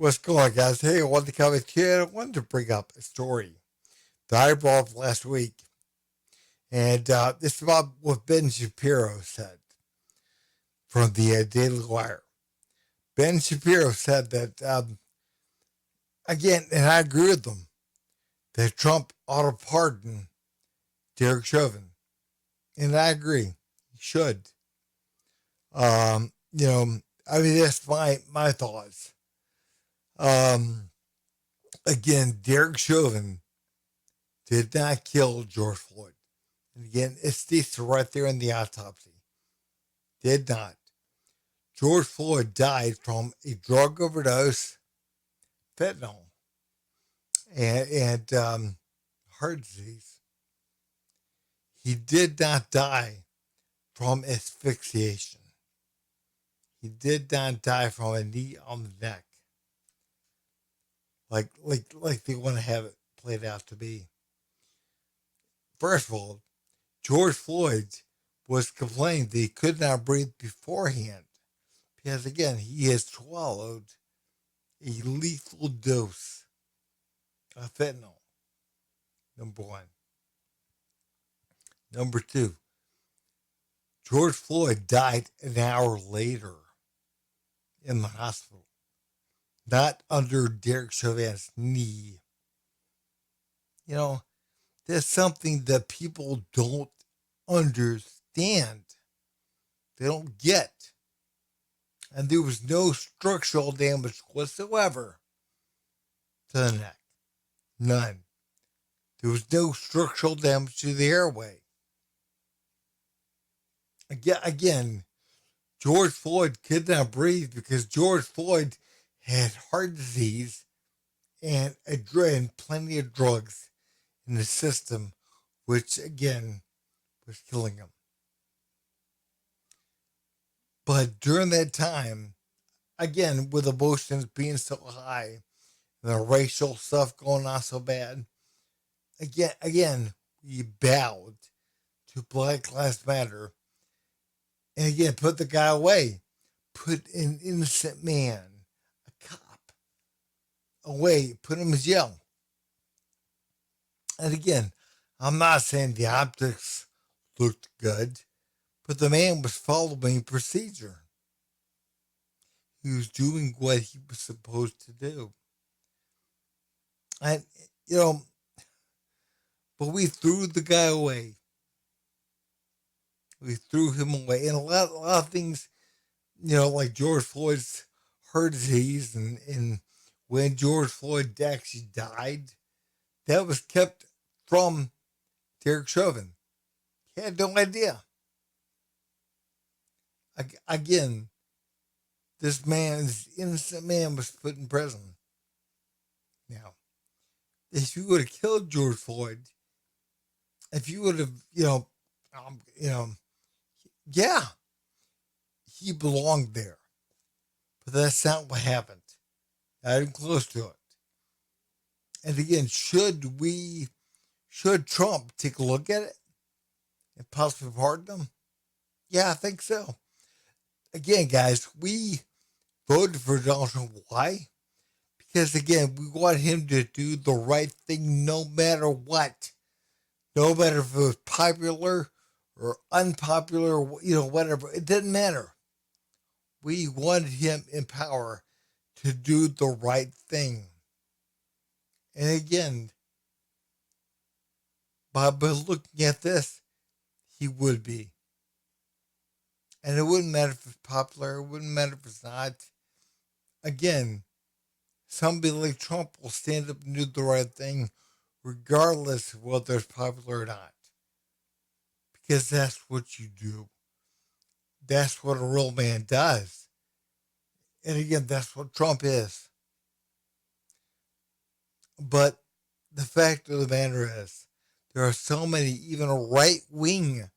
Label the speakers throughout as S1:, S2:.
S1: What's going on, guys? Hey, I wanted to come at you. I wanted to bring up a story that I brought up last week. And it's about what Ben Shapiro said from the Daily Wire. Ben Shapiro said that, again, and I agree with them, that Trump ought to pardon Derek Chauvin. And I agree. He should. I mean, that's my thoughts. Um, Again, Derek Chauvin did not kill George Floyd. And again, it states right there in the autopsy. Did not. George Floyd died from a drug overdose, fentanyl, and heart disease. He did not die from asphyxiation. He did not die from a knee on the neck, like they want to have it played out to be. First of all, George Floyd was complaining that he could not breathe beforehand because, again, he has swallowed a lethal dose of fentanyl. Number one. Number two, George Floyd died an hour later in the hospital, not under Derek Chauvin's knee. You know, that's something that people don't understand. They don't get. And there was no structural damage whatsoever to the neck. None. There was no structural damage to the airway. Again, George Floyd could not breathe because George Floyd had heart disease and plenty of drugs in the system, which again was killing him. But during that time, again, with emotions being so high, and the racial stuff going on so bad, again, we bowed to Black Lives Matter, and again, put the guy away, put an innocent man, a cop, away, put him in jail. And again, I'm not saying the optics looked good, but the man was following procedure. He was doing what he was supposed to do. And, you know, but we threw the guy away. We threw him away. And a lot of things, like George Floyd's heart disease and when George Floyd actually died, that was kept from Derek Chauvin. He had no idea. Again, this innocent man was put in prison. Now, if you would have killed George Floyd, if you would have, um, you know, yeah, he belonged there. But that's not what happened. Not even close to it. And again, should Trump take a look at it and possibly pardon him? Yeah, I think so. Again, guys, we voted for Donald Trump. Why? Because again, we want him to do the right thing no matter what. No matter if it was popular or unpopular, whatever. It didn't matter. We wanted him in power to do the right thing. And again, by looking at this, he would be. And it wouldn't matter if it's popular, it wouldn't matter if it's not. Again, somebody like Trump will stand up and do the right thing regardless of whether it's popular or not. Because that's what you do. That's what a real man does. And again, that's what Trump is. But the fact of the matter is, there are so many, even right wing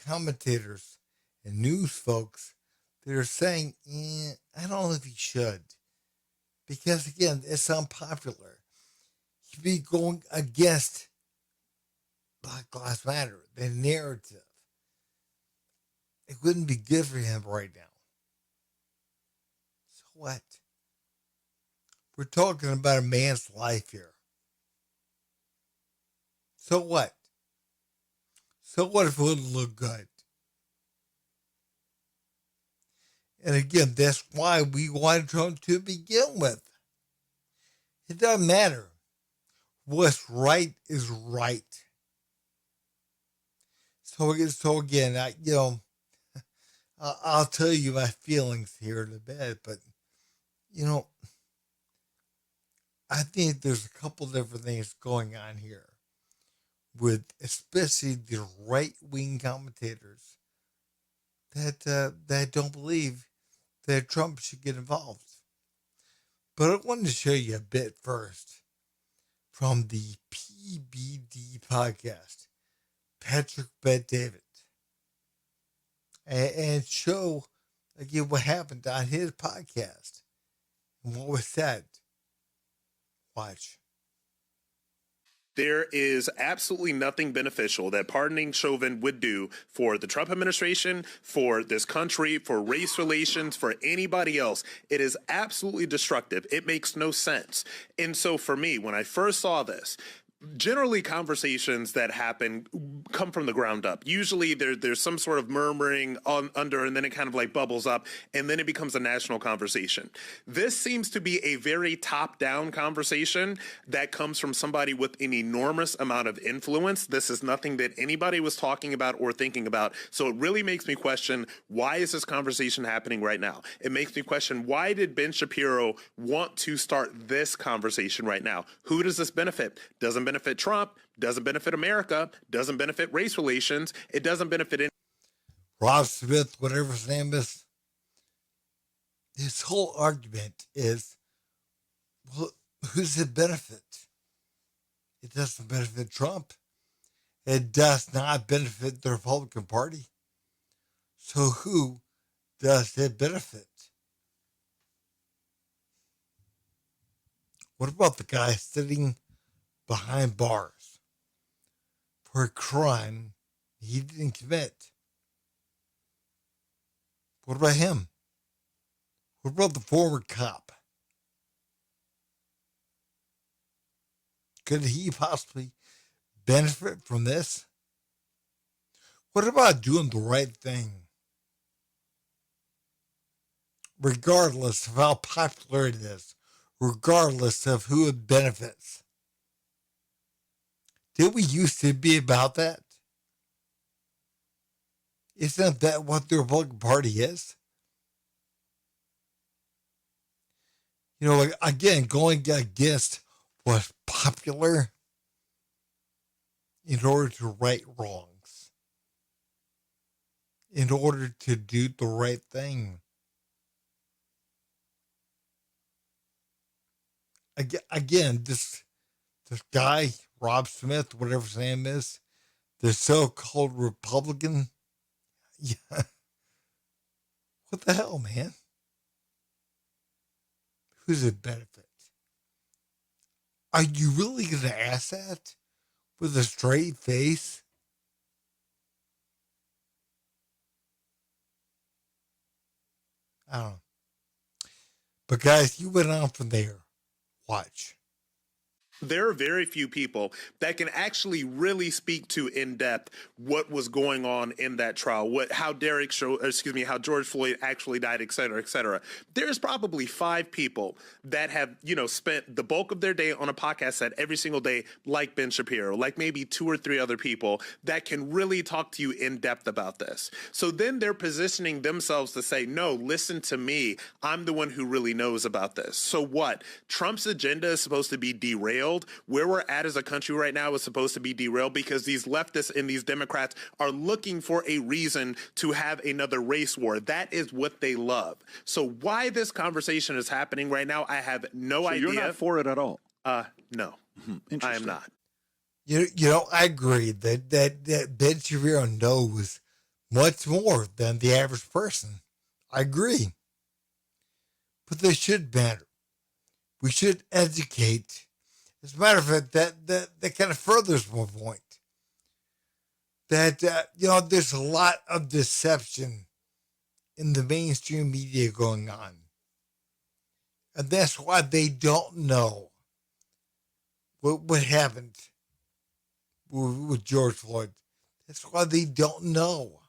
S1: commentators and news folks that are saying, I don't know if he should. Because again, it's unpopular. He'd be going against Black Lives Matter, the narrative. It wouldn't be good for him right now. So what? We're talking about a man's life here. So what? So what if it wouldn't look good? And again, that's why we wanted Trump to begin with. It doesn't matter. What's right is right. So again, I'll tell you my feelings here in a bit, but you know, I think there's a couple different things going on here with especially the right wing commentators that don't believe that Trump should get involved. But I wanted to show you a bit first from the PBD podcast, Patrick Bet David, and show again what happened on his podcast and what was said. Watch.
S2: There is absolutely nothing beneficial that pardoning Chauvin would do for the Trump administration, for this country, for race relations, for anybody else. It is absolutely destructive. It makes no sense. And so for me, when I first saw this, generally conversations that happen come from the ground up. Usually there's some sort of murmuring under, and then it kind of like bubbles up, and then it becomes a national conversation. This seems to be a very top-down conversation that comes from somebody with an enormous amount of influence. This is nothing that anybody was talking about or thinking about. So it really makes me question, why is this conversation happening right now? It makes me question, why did Ben Shapiro want to start this conversation right now? Who does this benefit? Doesn't benefit Trump, doesn't benefit America, doesn't benefit race relations, it doesn't benefit any.
S1: Rob Smith, whatever his name is, his whole argument is, well, who's the benefit? It doesn't benefit Trump. It does not benefit the Republican Party. So who does it benefit? What about the guy sitting behind bars for a crime he didn't commit? What about him? What about the former cop? Could he possibly benefit from this? What about doing the right thing? Regardless of how popular it is, regardless of who it benefits. Did we used to be about that? Isn't that what the Republican Party is? You know, like, again, going against what's popular in order to right wrongs, in order to do the right thing. Again, this guy, Rob Smith, whatever his name is, the so-called Republican, yeah, what the hell, man? Who's it benefit? Are you really going to ask that with a straight face? I don't know. But guys, you went on from there. Watch.
S2: There are very few people that can actually really speak to in depth what was going on in that trial, how how George Floyd actually died, et cetera, et cetera. There's probably 5 people that have, spent the bulk of their day on a podcast set every single day, like Ben Shapiro, like maybe 2 or 3 other people that can really talk to you in depth about this. So then they're positioning themselves to say, no, listen to me. I'm the one who really knows about this. So what? Trump's agenda is supposed to be derailed. Where we're at as a country right now is supposed to be derailed because these leftists and these Democrats are looking for a reason to have another race war. That is what they love. So why this conversation is happening right now, I have no idea.
S3: You're not for it at all?
S2: No, I am not.
S1: I agree that Ben Shapiro knows much more than the average person. I agree. But they should matter. We should educate. As a matter of fact, that kind of furthers my point. That, there's a lot of deception in the mainstream media going on. And that's why they don't know what happened with George Floyd. That's why they don't know.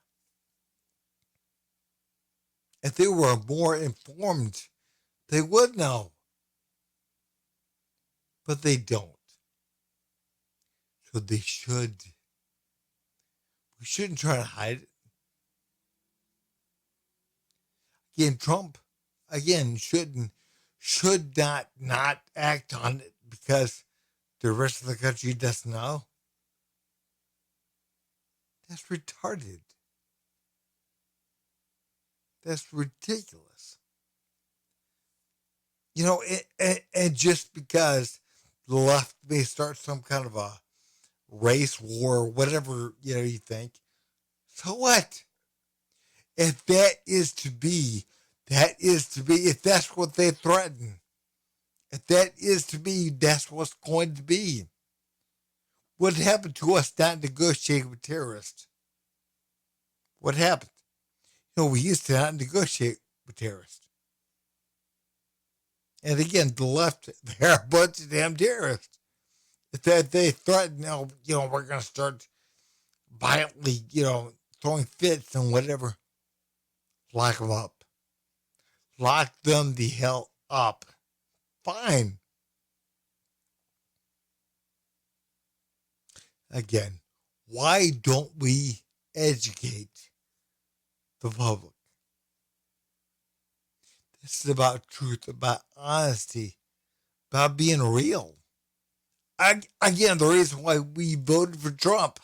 S1: If they were more informed, they would know. But they don't. So they should. We shouldn't try to hide it. Again, Trump, again, should not act on it because the rest of the country doesn't know. That's retarded. That's ridiculous. And just because the left may start some kind of a race war, whatever, you think, so what? If that is to be, if that's what they threaten, if that is to be, that's what's going to be. What happened to us not negotiating with terrorists? What happened? We used to not negotiate with terrorists. And again, the left, they're a bunch of damn terrorists. If they threaten, we're going to start violently, throwing fits and whatever, lock them up. Lock them the hell up. Fine. Again, why don't we educate the public? This is about truth, about honesty, about being real. Again, the reason why we voted for Trump.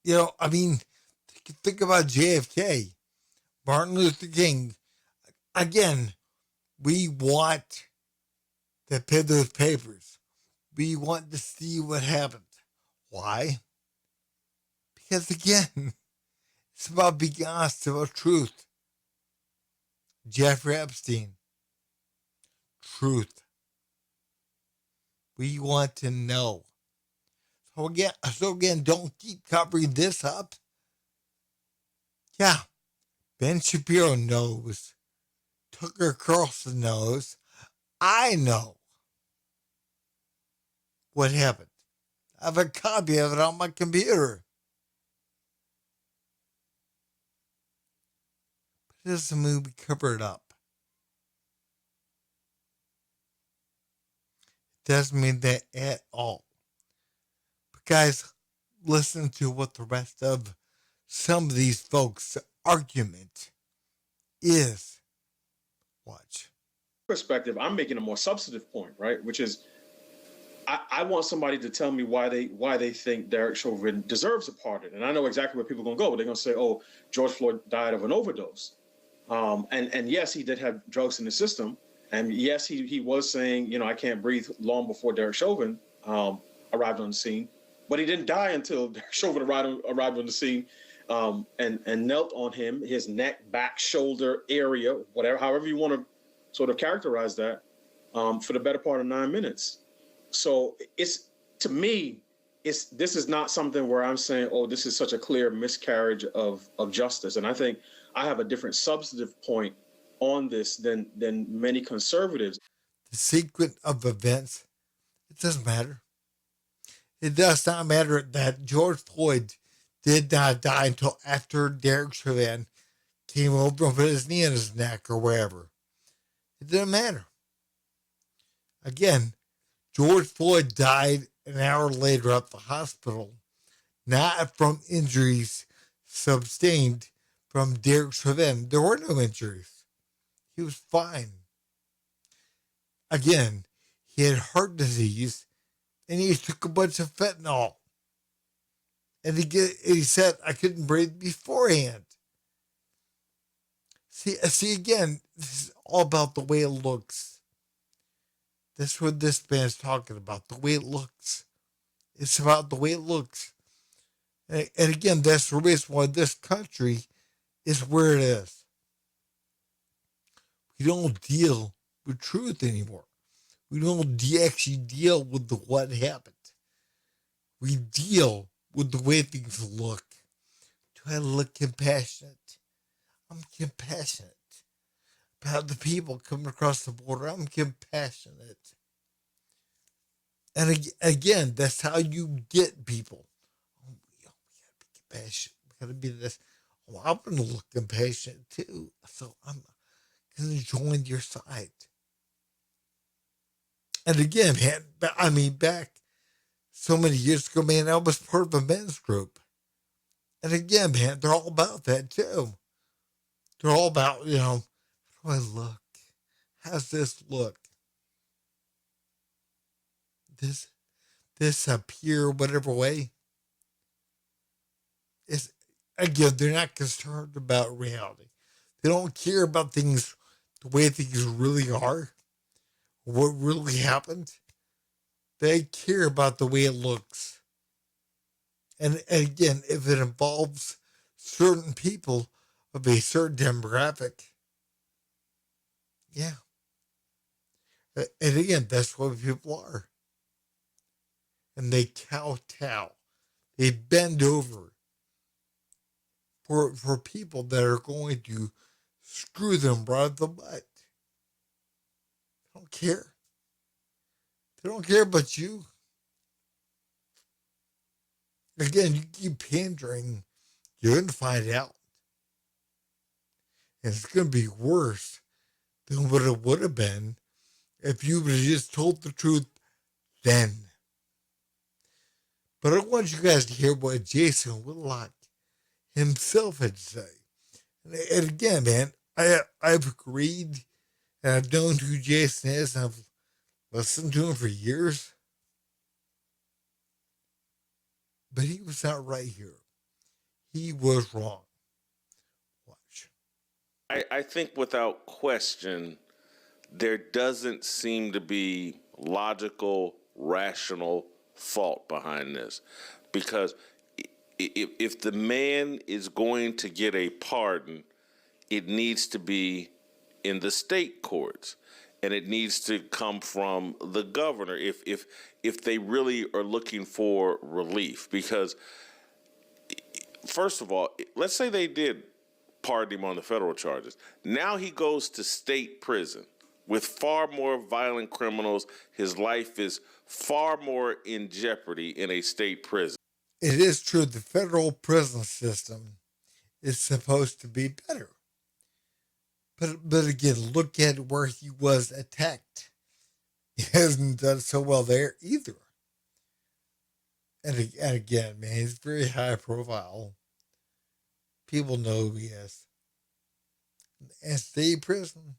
S1: Think about JFK, Martin Luther King. Again, we want to pay those papers. We want to see what happened. Why? Because again, it's about being honest, about truth. Jeffrey Epstein, truth. We want to know. So again, don't keep covering this up. Yeah, Ben Shapiro knows. Tucker Carlson knows. I know what happened. I have a copy of it on my computer. But it doesn't mean we cover it up. It doesn't mean that at all. But guys, listen to what the rest of some of these folks' argument is. Watch.
S3: Perspective, I'm making a more substantive point, right? Which is, I want somebody to tell me why they think Derek Chauvin deserves a pardon, and I know exactly where people are going to go. They're going to say, "Oh, George Floyd died of an overdose," and yes, he did have drugs in the system, and yes, he was saying, I can't breathe, long before Derek Chauvin arrived on the scene, but he didn't die until Derek Chauvin arrived on the scene. And knelt on him, his neck, back, shoulder area, whatever, however you want to sort of characterize that, for the better part of 9 minutes. So to me, this is not something where I'm saying, oh, this is such a clear miscarriage of justice. And I think I have a different substantive point on this than many conservatives.
S1: The sequence of events, it doesn't matter. It does not matter that George Floyd did not die until after Derek Chauvin came over and put his knee in his neck or wherever. It didn't matter. Again, George Floyd died an hour later at the hospital, not from injuries sustained from Derek Chauvin. There were no injuries. He was fine. Again, he had heart disease and he took a bunch of fentanyl. And he said, I couldn't breathe beforehand. See again, this is all about the way it looks. That's what this man's talking about, the way it looks. It's about the way it looks. And again, that's the reason why this country is where it is. We don't deal with truth anymore. We don't actually deal with what happened. We deal with the way things look. Do I look compassionate? I'm compassionate. about the people coming across the border. I'm compassionate. And again, that's how you get people. Oh, we gotta be compassionate. We gotta be this. Oh, I'm gonna look compassionate too. So I'm gonna join your side. And again, man, I mean, back so many years ago, man, I was part of a men's group. And again, man, they're all about that too. They're all about, how do I look? How's this look? This appear whatever way. It's again, they're not concerned about reality. They don't care about things the way things really are, what really happened. They care about the way it looks. And again, if it involves certain people of a certain demographic, yeah. And again, that's what people are. And they kowtow. They bend over for people that are going to screw them right up the butt. They don't care. They don't care about you. Again, you keep pandering, you're going to find out. And it's going to be worse than what it would have been if you would have just told the truth then. But I want you guys to hear what Jason Whitlock himself had to say. And again, man, I've agreed and I've known who Jason is and I've listened to him for years. But he was not right here. He was wrong. Watch.
S4: I think without question, there doesn't seem to be logical, rational thought behind this. Because if the man is going to get a pardon, it needs to be in the state courts. And it needs to come from the governor if they really are looking for relief. Because, first of all, let's say they did pardon him on the federal charges. Now he goes to state prison with far more violent criminals. His life is far more in jeopardy in a state prison.
S1: It is true the federal prison system is supposed to be better. But again, look at where he was attacked. He hasn't done so well there either. And again, man, he's very high profile. People know who he is. And state prison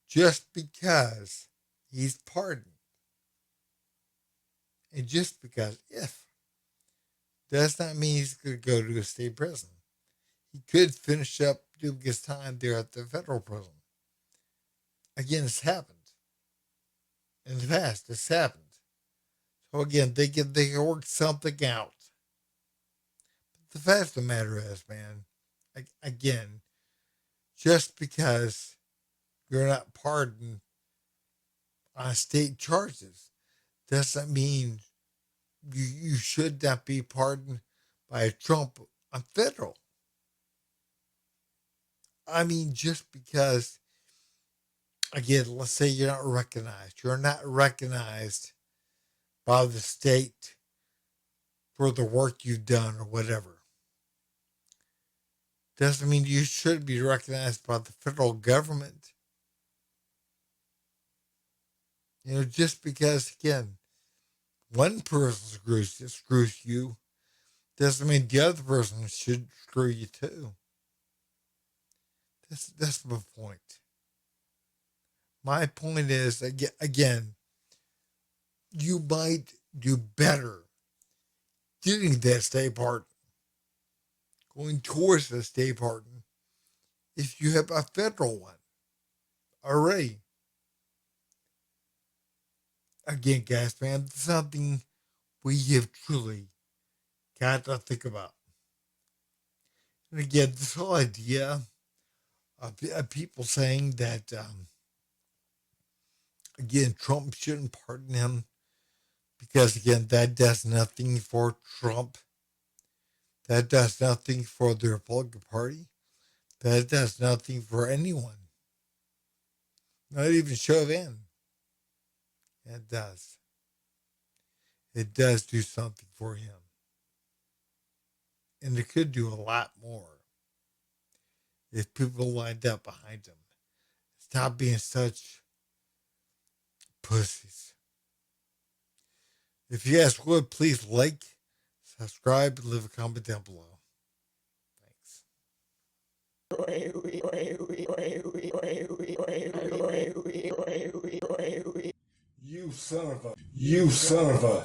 S1: just because he's pardoned. And just because if does not mean he's going to go to a state prison. He could finish up doing his time there at the federal prison. Again, it's happened. In the past, it's happened. So again, they can work something out. But the fact of the matter is, man, again, just because you're not pardoned on state charges doesn't mean you should not be pardoned by Trump on federal. I mean, just because, again, let's say you're not recognized. You're not recognized by the state for the work you've done or whatever. Doesn't mean you should be recognized by the federal government. Just because, again, one person screws you doesn't mean the other person should screw you too. That's my point. My point is, again, you might do better getting that state pardon, going towards the state pardon, if you have a federal one already. Again, guys, man, something we have truly got to think about. And again, this whole idea of people saying that, again, Trump shouldn't pardon him because, again, that does nothing for Trump. That does nothing for the Republican Party. That does nothing for anyone. Not even Chauvin. It does. It does do something for him. And it could do a lot more if people lined up behind him. Stop being such pussies. If you guys would, please like, subscribe, and leave a comment down below. Thanks. You son of a.